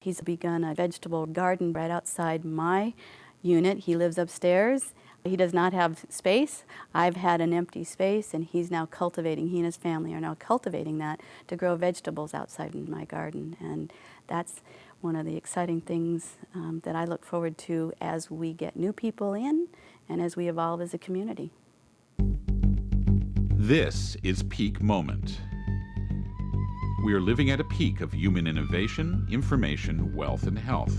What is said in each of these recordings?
He's begun a vegetable garden right outside my unit. He lives upstairs. He does not have space. I've had an empty space, and he's now cultivating, he and his family are now cultivating that to grow vegetables outside in my garden. And that's one of the exciting things that I look forward to as we get new people in and as we evolve as a community. This is Peak Moment. We are living at a peak of human innovation, information, wealth, and health.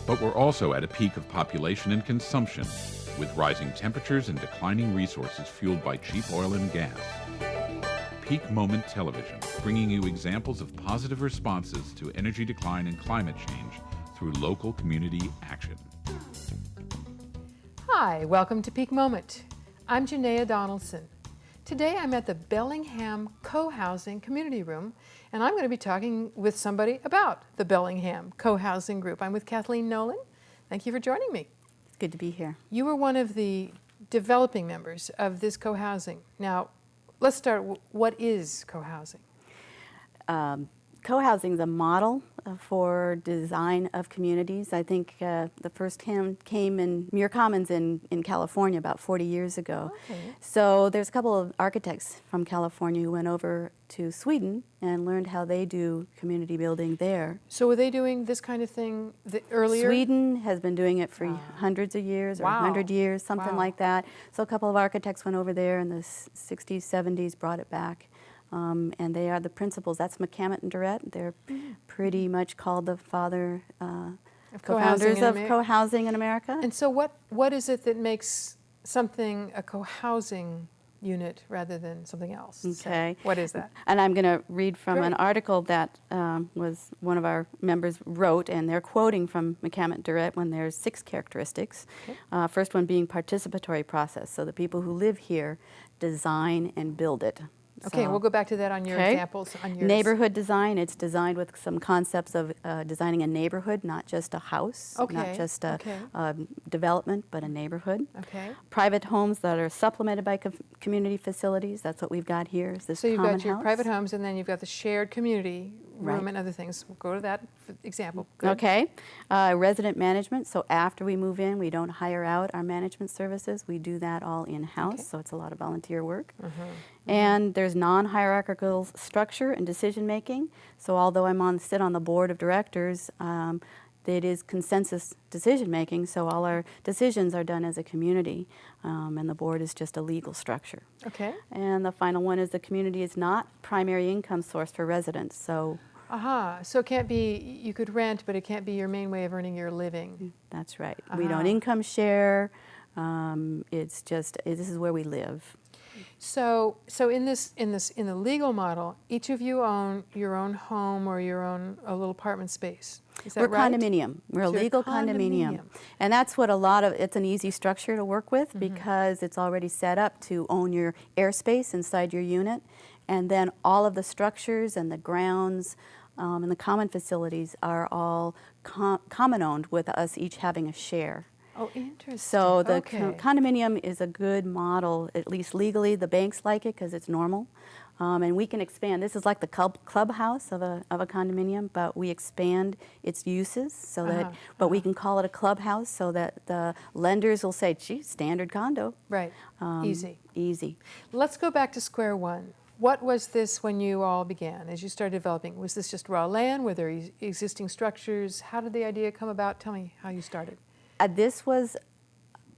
But we're also at a peak of population and consumption, with rising temperatures and declining resources fueled by cheap oil and gas. Peak Moment Television, bringing you examples of positive responses to energy decline and climate change through local community action. Hi, welcome to Peak Moment. I'm Janaea Donaldson. Today I'm at the Bellingham Cohousing Community Room, and I'm going to be talking with somebody about the Bellingham Cohousing Group. I'm with Kathleen Nolan. Thank you for joining me. It's good to be here. You were one of the developing members of this cohousing. Now, let's start. What is cohousing? Cohousing is a model for design of communities. I think the first came in Muir Commons in California about 40 years ago. Okay. So there's a couple of architects from California who went over to Sweden and learned how they do community building there. So were they doing this kind of thing earlier? Sweden has been doing it for hundreds of years or 100 years, something like that. So a couple of architects went over there in the 60s, 70s, brought it back. And they are the principals. That's McCammett and Durrett. They're pretty much called the co-founders of cohousing in America. And so what is it that makes something a cohousing unit rather than something else? Okay. So what is that? And I'm going to read from an article that was one of our members wrote, and they're quoting from McCammett and Durrett when there's 6 characteristics. Okay. First one being participatory process. So the people who live here design and build it. Okay, we'll go back to that on your examples. On yours. Neighborhood design, it's designed with some concepts of designing a neighborhood, not just a house, not just a development, but a neighborhood. Okay. Private homes that are supplemented by community facilities, that's what we've got here. Is this so you've common got your house. private homes, and then you've got the shared community room and other things. We'll go to that for example. Good. Okay. Resident management, so after we move in, we don't hire out our management services. We do that all in-house, so it's a lot of volunteer work. And there's non-hierarchical structure and decision-making. So although sit on the board of directors, it is consensus decision-making, so all our decisions are done as a community, and the board is just a legal structure. Okay. And the final one is the community is not primary income source for residents, so... So it can't be, you could rent, but it can't be your main way of earning your living. That's right. We don't income share. It's just, this is where we live. So in the legal model, each of you own your own home or your own little apartment space. Is that right? Condominium. We're a legal condominium. And that's what it's an easy structure to work with because it's already set up to own your airspace inside your unit. And then all of the structures and the grounds and the common facilities are all common owned with us each having a share. Oh, interesting. So the condominium is a good model, at least legally. The banks like it because it's normal. And we can expand. This is like the clubhouse of a condominium, but we expand its uses so that, but we can call it a clubhouse so that the lenders will say, gee, standard condo. Right, easy. Easy. Let's go back to square one. What was this when you all began, as you started developing? Was this just raw land? Were there existing structures? How did the idea come about? Tell me how you started. This was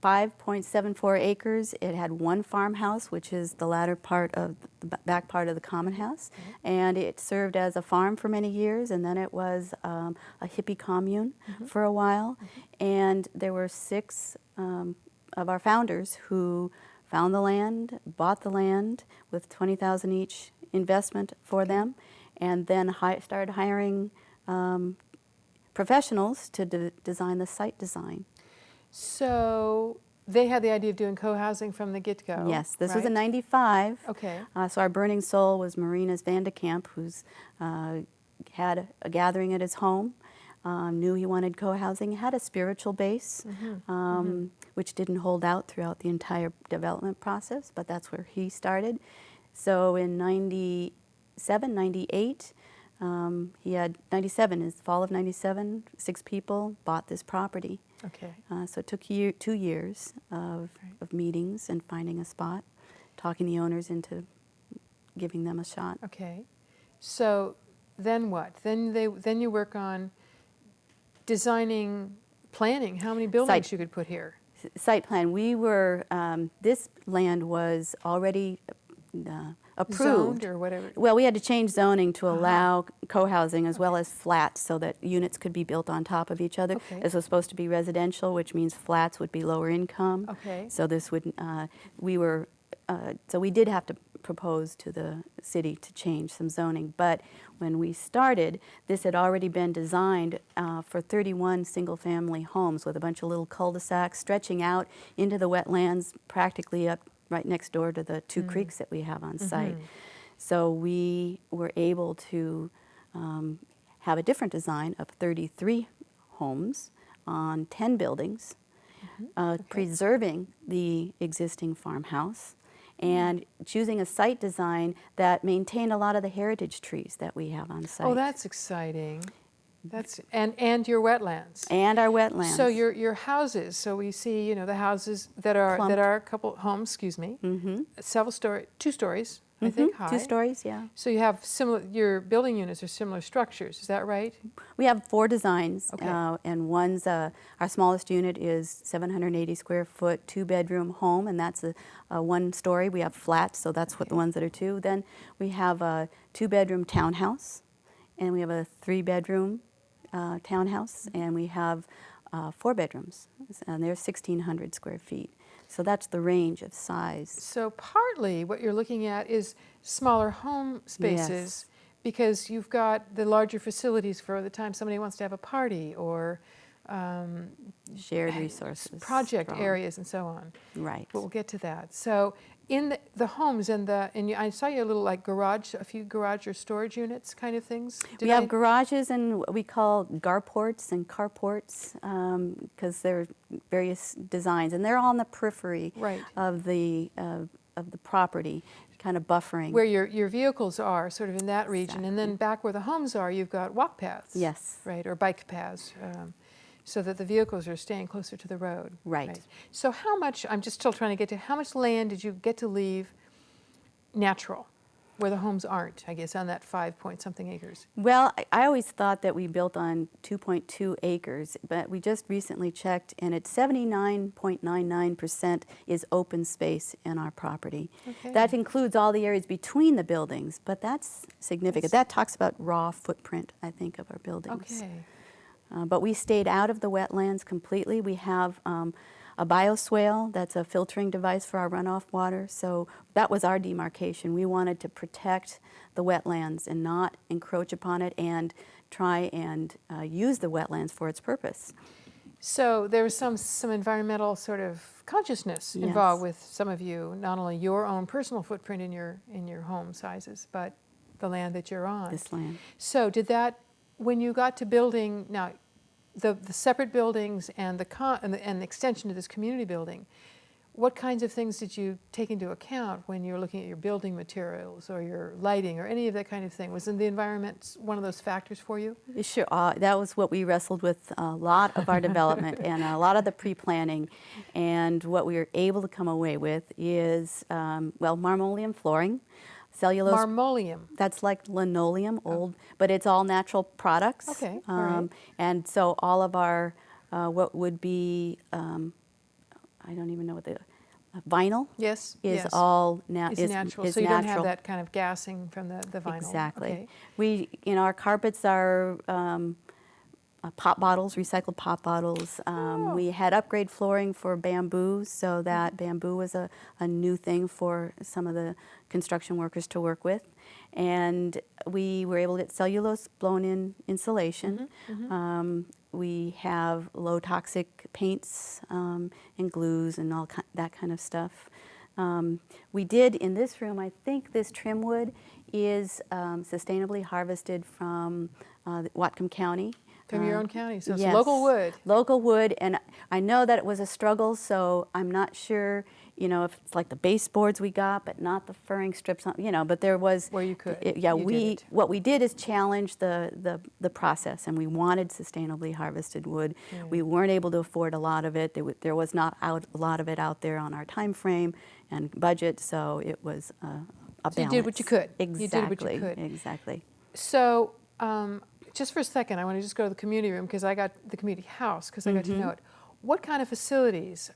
5.74 acres. It had one farmhouse, which is the latter part of the back part of the common house, and it served as a farm for many years, and then it was a hippie commune for a while, and there were 6 of our founders who found the land, bought the land with $20,000 each investment for them, and then started hiring professionals to design the site design. So they had the idea of doing co-housing from the get-go. Yes, this was in '95. Okay. So our burning soul was Marina's Vandekamp, who's had a gathering at his home, knew he wanted co-housing, had a spiritual base, which didn't hold out throughout the entire development process, but that's where he started. So in '97, '98, He had 97, is fall of 97, 6 people bought this property. Okay. So it took 2 years of meetings and finding a spot, talking the owners into giving them a shot. Okay. So then what? Then you work on designing, planning how many buildings Site. you could put here. Site plan, we were, this land was already approved. Zoned or whatever. Well, we had to change zoning to allow co-housing as well as flats so that units could be built on top of each other. Okay. This was supposed to be residential, which means flats would be lower income. Okay. So this would, so we did have to propose to the city to change some zoning. But when we started, this had already been designed for 31 single-family homes with a bunch of little cul-de-sacs stretching out into the wetlands, practically up right next door to the 2 creeks that we have on site. So we were able to have a different design of 33 homes on 10 buildings, preserving the existing farmhouse and choosing a site design that maintained a lot of the heritage trees that we have on site. Oh, that's exciting. That's and your wetlands. And our wetlands. So your houses. So we see, the houses that are Clumped. a couple homes. Excuse me. Several 2 stories, I think high. 2 stories, yeah. So you have similar. Your building units are similar structures. Is that right? We have 4 designs, Okay. and one's our smallest unit is 780 square foot, 2-bedroom home, and that's a 1 story. We have flats, so that's what the ones that are 2. Then we have a 2-bedroom townhouse, and we have a 3-bedroom townhouse, and we have 4 bedrooms, and they're 1,600 square feet. So that's the range of size. So partly what you're looking at is smaller home spaces Yes. because you've got the larger facilities for the time somebody wants to have a party or Shared resources. project strong. areas and so on. Right. But we'll get to that. So in the homes and I saw you a little like garage, a few garage or storage units kind of things. We have garages and what we call garports and carports because they're various designs, and they're all on the periphery Right. of the property, kind of buffering. where your vehicles are, sort of in that region, and then back where the homes are, you've got walk paths. Yes. Right, or bike paths, so that the vehicles are staying closer to the road. Right. So how much? I'm just still trying to get to how much land did you get to leave natural, where the homes aren't? I guess on that 5-point-something acres. Well, I always thought that we built on 2.2 acres, but we just recently checked, and it's 79.99% is open space in our property. Okay. That includes all the areas between the buildings, but that's significant. That talks about raw footprint, I think, of our buildings. Okay. But we stayed out of the wetlands completely. We have a bioswale that's a filtering device for our runoff water. So that was our demarcation. We wanted to protect the wetlands and not encroach upon it and try and use the wetlands for its purpose. So there was some environmental sort of consciousness involved Yes. with some of you, not only your own personal footprint in your home sizes, but the land that you're on. This land. So did that, when you got to building, now the separate buildings and the extension to this community building, what kinds of things did you take into account when you were looking at your building materials or your lighting or any of that kind of thing? Was the environment one of those factors for you? Sure, that was what we wrestled with a lot of our development and a lot of the pre-planning. And what we were able to come away with is, marmoleum flooring, cellulose. Marmoleum. That's like linoleum, old, but it's all natural products. Okay, all right. And so all of our, what would be, I don't even know what the, vinyl Yes. is yes. all It's natural, is so you don't have natural. that kind of gassing from the vinyl. Exactly. Okay. Our carpets are pop bottles, recycled pop bottles. We had upgrade flooring for bamboo, so that bamboo was a new thing for some of the construction workers to work with. And we were able to get cellulose blown-in insulation. We have low toxic paints and glues and that kind of stuff. We did in this room, I think this trim wood is sustainably harvested from Whatcom County. From your own county, so it's Yes, local wood. local wood, and I know that it was a struggle, so I'm not sure, you know, if it's like the baseboards we got, but not the furring strips, you know, but there was... Where you could. Yeah, You did it. what we did is challenge the process, and we wanted sustainably harvested wood. Yeah. We weren't able to afford a lot of it. There was not a lot of it out there on our time frame and budget, so it was a balance. So you did what you could. Exactly. You did what you could. Exactly. So just for a second, I want to just go to the community room because I got the community house because I got to know it. What kind of facilities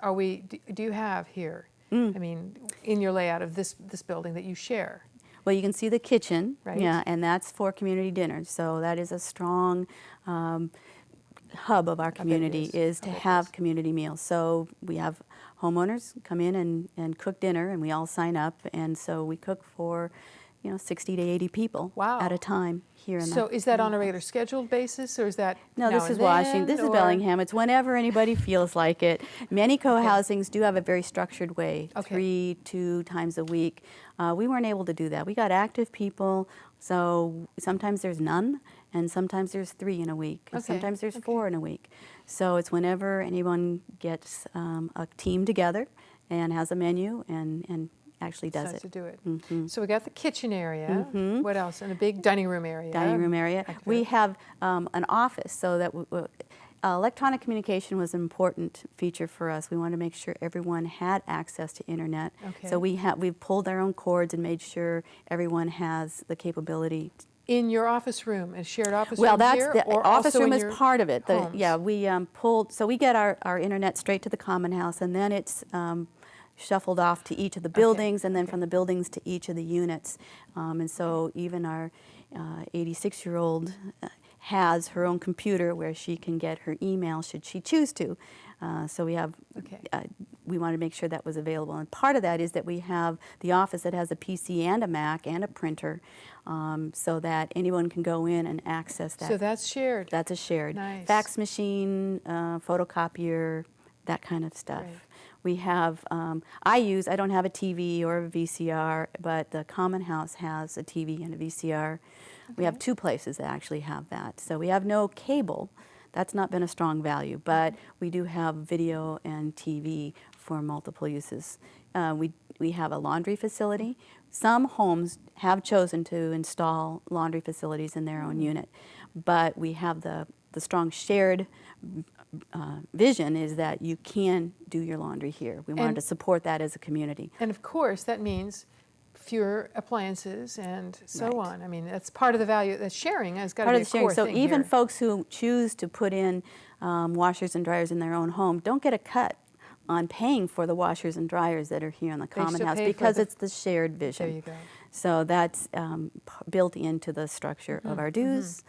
do you have here? I mean, in your layout of this building that you share? Well, you can see the kitchen, Right. yeah, and that's for community dinners. So that is a strong hub of our community, is to have community meals. So we have homeowners come in and cook dinner, and we all sign up, and so we cook for, you know, 60 to 80 people Wow. at a time here in So is that on a regular scheduled basis, or is that No, now this and is Washington. then, This is or- Bellingham. It's whenever anybody feels like it. Many co-housings do have a very structured way, Okay. 2 times a week. We weren't able to do that. We got active people, so sometimes there's none, and sometimes there's 3 in a week, and Okay, sometimes there's okay. 4 in a week. So it's whenever anyone gets a team together and has a menu and actually does Decides it. to do it. Mhm. So we got the kitchen area. What else? And a big dining room area. Dining room area. Okay. We have an office, so that electronic communication was an important feature for us. We wanted to make sure everyone had access to internet. Okay. So we've pulled our own cords and made sure everyone has the capability. In your office room, a shared office Well, room that's here, the or office also room in is your part of it. homes? Yeah, we pulled, so we get our internet straight to the common house, and then it's shuffled off to each of the buildings, and then from the buildings to each of the units. And so even our 86-year-old has her own computer where she can get her email should she choose to. So we have, we wanted to make sure that was available. And part of that is that we have the office that has a PC and a Mac and a printer, so that anyone can go in and access that. So that's shared. That's a shared. Nice. Fax machine, photocopier, that kind of stuff. Great. We have, I don't have a TV or a VCR, but the Common House has a TV and a VCR. We have 2 places that actually have that. So we have no cable. That's not been a strong value, but we do have video and TV for multiple uses. We have a laundry facility. Some homes have chosen to install laundry facilities in their own unit, but we have the strong shared vision is that you can do your laundry here. We wanted And- to support that as a community. And of course, that means fewer appliances and so Right. on. I mean, that's part of the value. That sharing has got to Part be of a the core sharing. So thing even here. folks who choose to put in washers and dryers in their own home don't get a cut on paying for the washers and dryers that are here in the Common still House pay for because the- it's the shared vision. There you go. So that's built into the structure of our dues,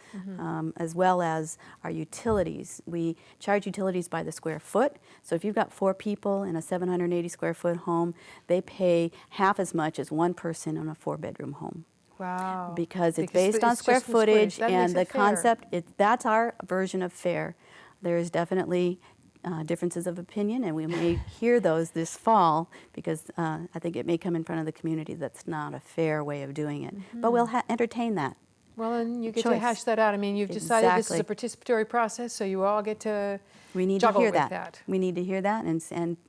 as well as our utilities. We charge utilities by the square foot. So if you've got 4 people in a 780 square foot home, they pay half as much as one person in a 4-bedroom home. Wow. Because it's based on it's square just the squares. footage, That and makes the it fair. concept, that's our version of fair. There's definitely differences of opinion, and we may hear those this fall because I think it may come in front of the community that's not a fair way of doing it. But we'll entertain that. Well, and you get to choice. hash that out. I mean, you've decided this is a Exactly. participatory process, so you all get to We need to juggle hear with that. We need to hear that and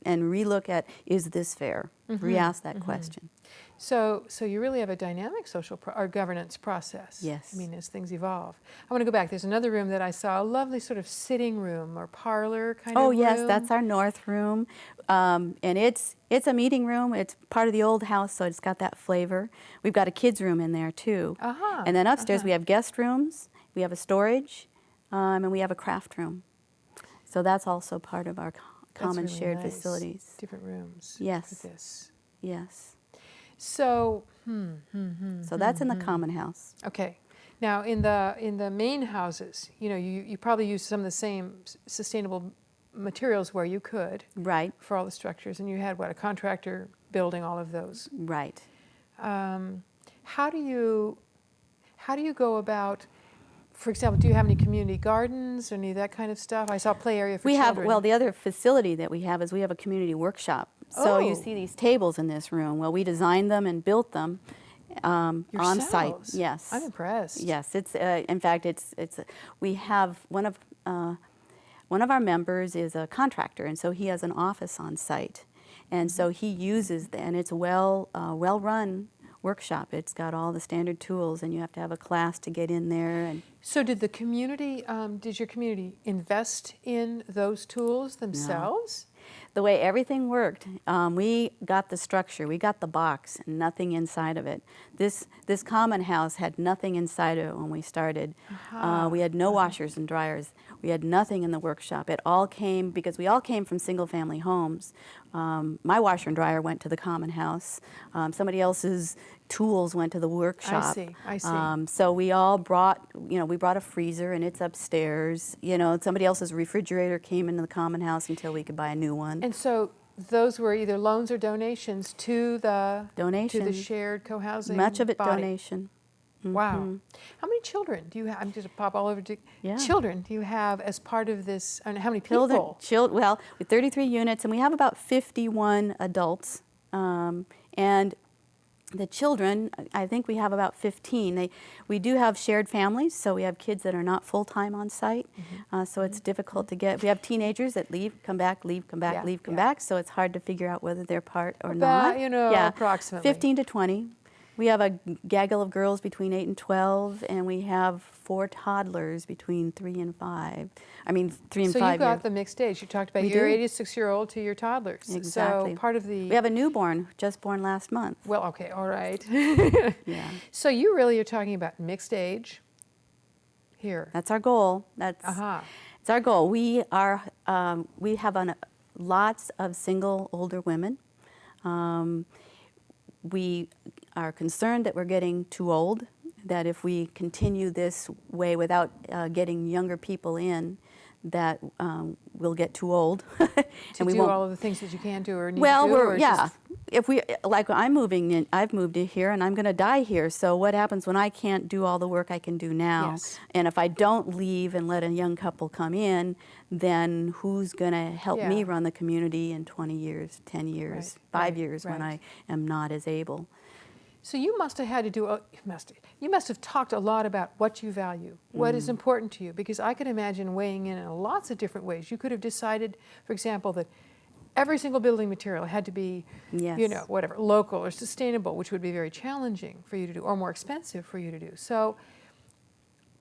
relook at, is this fair? Re-ask that question. So you really have a dynamic social or governance process. Yes. I mean, as things evolve. I want to go back. There's another room that I saw, a lovely sort of sitting room or parlor kind of Oh room. yes, that's our north room, and it's a meeting room. It's part of the old house, so it's got that flavor. We've got a kids' room in there too, and then upstairs we have guest rooms, we have a storage, and we have a craft room. So that's also part of our common really shared nice. facilities. Different rooms. Yes. For this. Yes. So, So that's in the common house. okay. Now, in the main houses, you know, you probably use some of the same sustainable materials where you could Right. for all the structures, and you had what, a contractor building all of those. Right. How do you go about? For example, do you have any community gardens or any of that kind of stuff? I saw a play area for We have, children. well, the other facility that we have is we have a community workshop. So you Oh. see these tables in this room. Well, we designed them and built them, on site. Yourselves? Yes. I'm impressed. Yes, it's in fact we have one of our members is a contractor, and so he has an office on site, and so he uses and it's a well run workshop. It's got all the standard tools, and you have to have a class to get in there. And So did the community, did your community invest in those tools themselves? the way everything worked, we got the structure, we got the box, and nothing inside of it. This common house had nothing inside of it when we started. We had no washers and dryers. We had nothing in the workshop. It all came because we all came from single-family homes. My washer and dryer went to the common house. Somebody else's tools went to the workshop. I see. So we all brought, we brought a freezer, and it's upstairs. Somebody else's refrigerator came into the common house until we could buy a new one. And so those were either loans or donations to the shared co-housing Much of it body. Donation. Wow. How many children do you have? I'm just pop all over to Yeah. children do you have as part of this? And how many people? Well, with 33 units, and we have about 51 adults. And the children, I think we have about 15. We do have shared families, so we have kids that are not full-time on site. So it's difficult to get. We have teenagers that leave, come back, leave, come back, leave, come back. So it's hard to figure out whether they're part or not. Approximately. 15 to 20. We have a gaggle of girls between 8 and 12, and we have 4 toddlers between 3 and 5. I mean, 3 and 5 So you got years. the mixed age. You talked about We your do. 86-year-old to your toddlers. Exactly. So part of the... We have a newborn, just born last month. Well, okay, all right. Yeah. So you really are talking about mixed age here. That's our goal. It's our goal. We have lots of single older women. We are concerned that we're getting too old, that if we continue this way without getting younger people in, that we'll get too old. To do all of the things that you can do or need to do? Well, if we, like I'm moving in, I've moved in here and I'm going to die here. So what happens when I can't do all the work I can do now? Yes. And if I don't leave and let a young couple come in, then who's going to help me run the community in 20 years, 10 years, 5 years when I am not as able? So you must have had to do, you must have talked a lot about what you value, what is important to you, because I could imagine weighing in lots of different ways. You could have decided, for example, that every single building material had to be, whatever, local or sustainable, which would be very challenging for you to do, or more expensive for you to do. So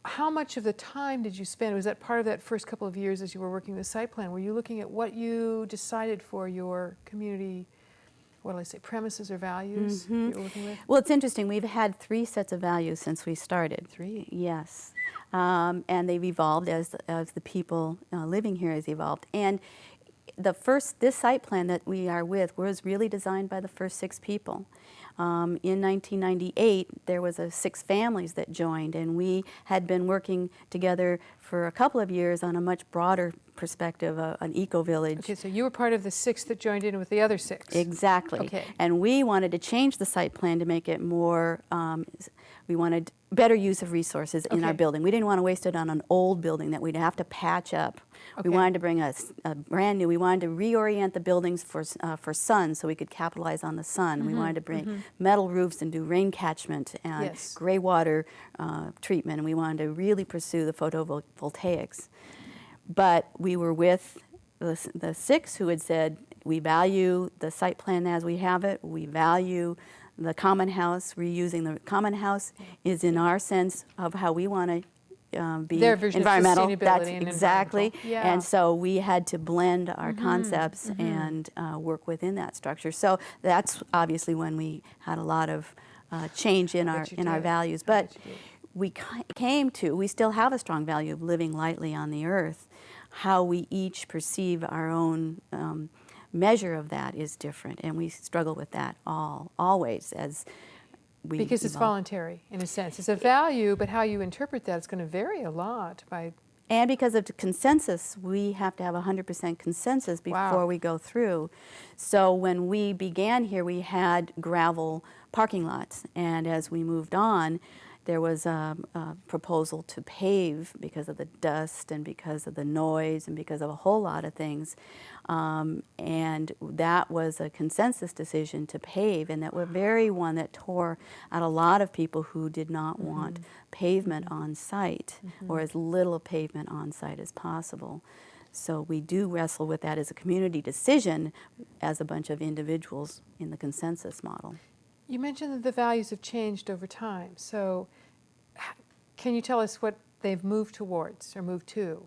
how much of the time did you spend? Was that part of that first couple of years as you were working the site plan? Were you looking at what you decided for your community, premises or values you were working with? Well, it's interesting. We've had 3 sets of values since we started. 3? Yes. And they've evolved as the people living here has evolved. And this site plan that we are with was really designed by the first 6 people. In 1998, there was 6 families that joined, and we had been working together for a couple of years on a much broader perspective, an eco-village. Okay, so you were part of the 6 that joined in with the other 6. Exactly. Okay. And we wanted to change the site plan to make it more, we wanted better use of resources in our building. We didn't want to waste it on an old building that we'd have to patch up. Okay. We wanted to bring a brand new, we wanted to reorient the buildings for sun so we could capitalize on the sun. We wanted to bring metal roofs and do rain catchment and gray water treatment, and we wanted to really pursue the photovoltaics. But we were with the 6 who had said, we value the site plan as we have it, we value the common house, reusing the common house is in our sense of how we want to be their version environmental. Of sustainability That's and exactly. Yeah. And so we had to blend our concepts and work within that structure. So that's obviously when we had a lot of change in our values. But we still have a strong value of living lightly on the earth. How we each perceive our own measure of that is different, and we struggle with that always as we Because it's evolve. voluntary, in a sense. It's a value, but how you interpret that is going to vary a lot by... And because of the consensus, we have to have 100% consensus before we go through. So when we began here, we had gravel parking lots, and as we moved on, there was a proposal to pave because of the dust and because of the noise and because of a whole lot of things. And that was a consensus decision to pave, and that was very one that tore out a lot of people who did not want pavement on site, or as little pavement on site as possible. So we do wrestle with that as a community decision as a bunch of individuals in the consensus model. You mentioned that the values have changed over time. So can you tell us what they've moved towards or moved to?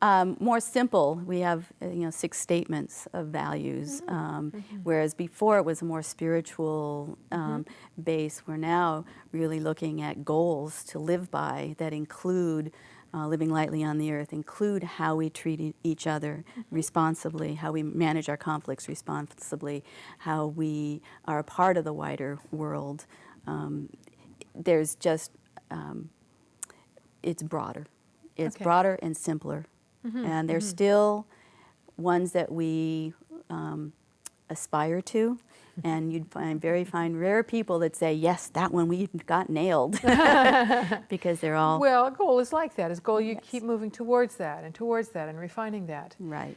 More simple, we have 6 statements of values, whereas before it was a more spiritual base. We're now really looking at goals to live by that include living lightly on the earth, include how we treat each other responsibly, how we manage our conflicts responsibly, how we are a part of the wider world. There's just, it's broader. It's broader and simpler. And there's still ones that we aspire to, and you'd find rare people that say, yes, that one we got nailed, because they're all... Well, a goal is like that. As a goal, you keep moving towards that and refining that. Right.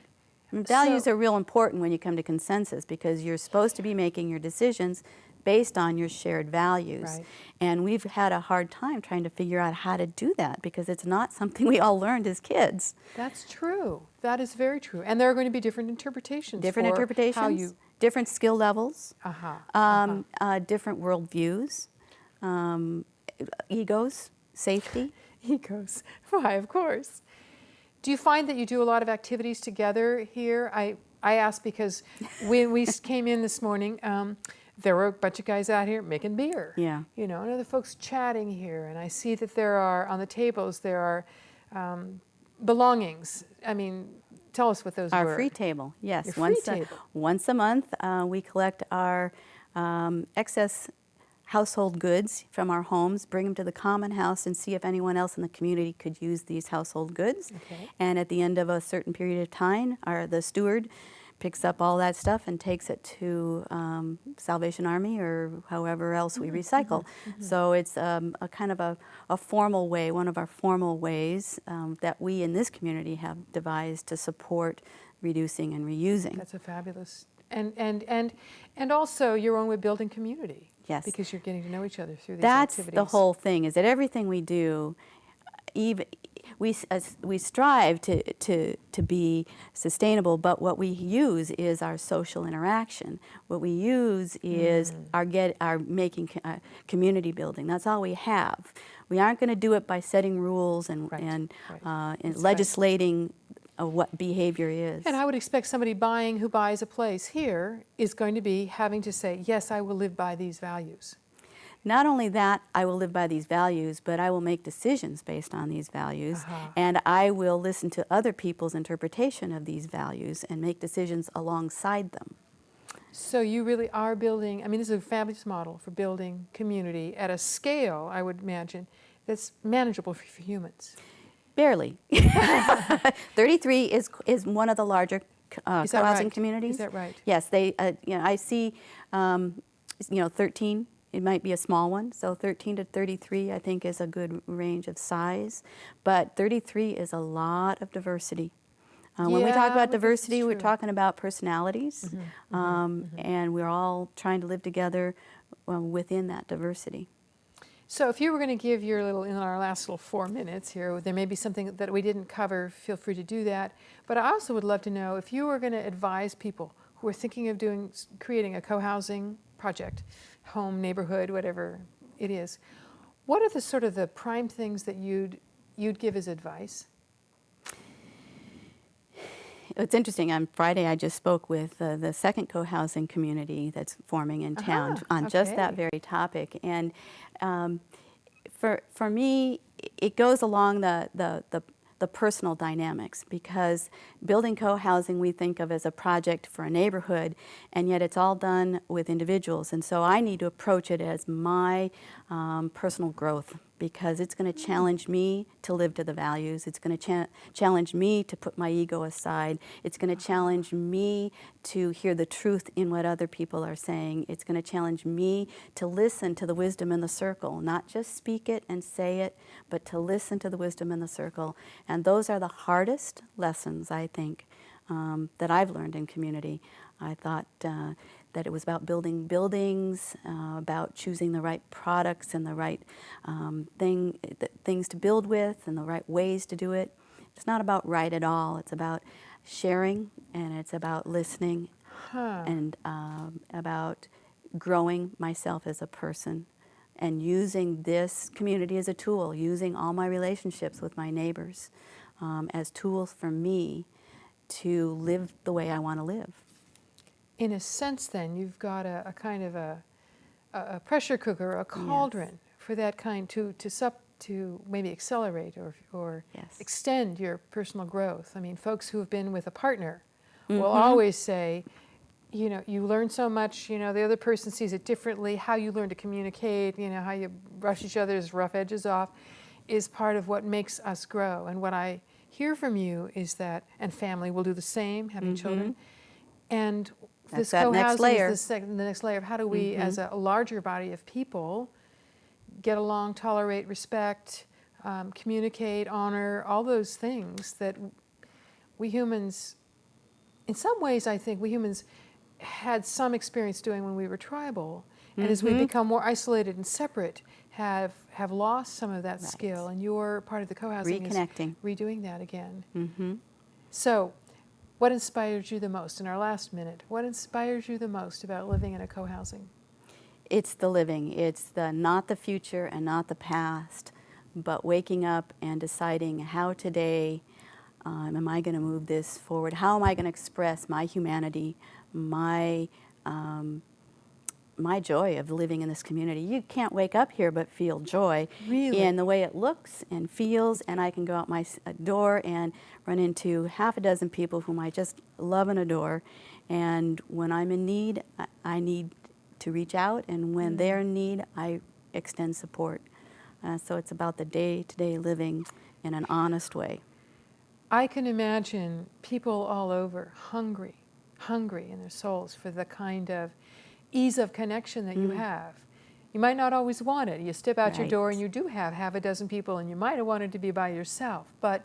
And values are real important when you come to consensus, because you're supposed to be making your decisions based on your shared values. Right. And we've had a hard time trying to figure out how to do that, because it's not something we all learned as kids. That's true. That is very true. And there are going to be different interpretations. Different for interpretations, how you... different skill levels, different worldviews, egos, safety. Egos. Why, of course. Do you find that you do a lot of activities together here? I ask because when we came in this morning, there were a bunch of guys out here making beer. Yeah. You know, and other folks chatting here. And I see that there are, on the tables, there are belongings. I mean, tell us what those were. Our free table, yes. Your free table. Once a month, we collect our excess household goods from our homes, bring them to the common house, and see if anyone else in the community could use these household goods. Okay. And at the end of a certain period of time, the steward picks up all that stuff and takes it to Salvation Army or however else we recycle. So it's a kind of a formal way, one of our formal ways that we in this community have devised to support reducing and reusing. That's a fabulous, and also your own way of building community. Yes. Because you're getting to know each other through these That's activities. the whole thing, is that everything we do, even we strive to be sustainable, but what we use is our social interaction. What we use is our making community building. That's all we have. We aren't going to do it by setting rules and legislating what behavior is. And I would expect somebody who buys a place here is going to be having to say, yes, I will live by these values. Not only that, I will live by these values, but I will make decisions based on these values, and I will listen to other people's interpretation of these values and make decisions alongside them. So you really are building, I mean, this is a fabulous model for building community at a scale, I would imagine, that's manageable for humans. Barely. 33 is one of the larger co-housing communities. Is that right? Yes, they. I see. 13. It might be a small one. So 13 to 33, I think, is a good range of size. But 33 is a lot of diversity. When we talk about diversity, we're talking about personalities, and we're all trying to live together within that diversity. So if you were going to give your in our last little 4 minutes here, there may be something that we didn't cover, feel free to do that. But I also would love to know if you were going to advise people who are thinking of creating a co-housing project, home, neighborhood, whatever it is, what are the sort of the prime things that you'd give as advice? It's interesting. On Friday, I just spoke with the second co-housing community that's forming in town on just that very topic. And for me, it goes along the personal dynamics, because building co-housing we think of as a project for a neighborhood, and yet it's all done with individuals. And so I need to approach it as my personal growth because it's going to challenge me to live to the values. It's going to challenge me to put my ego aside. It's going to challenge me to hear the truth in what other people are saying. It's going to challenge me to listen to the wisdom in the circle, not just speak it and say it, but to listen to the wisdom in the circle. And those are the hardest lessons, I think, that I've learned in community. I thought that it was about building buildings, about choosing the right products and the right things to build with and the right ways to do it. It's not about right at all. It's about sharing, and it's about listening, and about growing myself as a person and using this community as a tool, using all my relationships with my neighbors as tools for me to live the way I want to live. In a sense, then, you've got a kind of a pressure cooker, a cauldron for that kind to maybe accelerate or extend your personal growth. I mean, folks who have been with a partner will always say, you know, you learn so much, you know, the other person sees it differently, how you learn to communicate, you know, how you brush each other's rough edges off is part of what makes us grow. And what I hear from you is that, and family will do the same, having children, and this co-housing is the next layer of how do we, as a larger body of people, get along, tolerate, respect, communicate, honor, all those things that we humans, in some ways, I think we humans had some experience doing when we were tribal, and as we become more isolated and separate, have lost some of that skill. And you're part of the co-housing is redoing that again. So, what inspires you the most in our last minute? What inspires you the most about living in a co-housing? It's the living. It's the not the future and not the past, but waking up and deciding how today am I going to move this forward? How am I going to express my humanity, my joy of living in this community? You can't wake up here but feel joy in the way it looks and feels, and I can go out my door and run into half a dozen people whom I just love and adore, and when I'm in need, I need to reach out, and when they're in need, I extend support. So it's about the day-to-day living in an honest way. I can imagine people all over hungry in their souls for the kind of ease of connection that you have. You might not always want it. You step out your door and you do have half a dozen people, and you might have wanted to be by yourself, but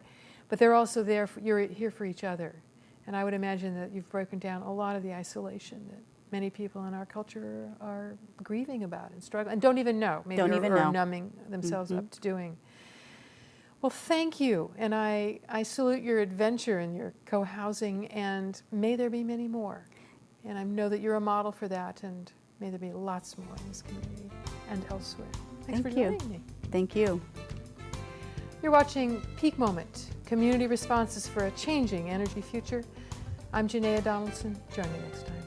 they're also there, you're here for each other. And I would imagine that you've broken down a lot of the isolation that many people in our culture are grieving about and struggling, and don't even know, maybe or numbing themselves up to doing. Well, thank you, and I salute your adventure and your co-housing, and may there be many more. And I know that you're a model for that, and may there be lots more in this community and elsewhere. Thanks for joining me. Thank you. You're watching Peak Moment, Community Responses for a Changing Energy Future. I'm Janaea Donaldson. Join me next time.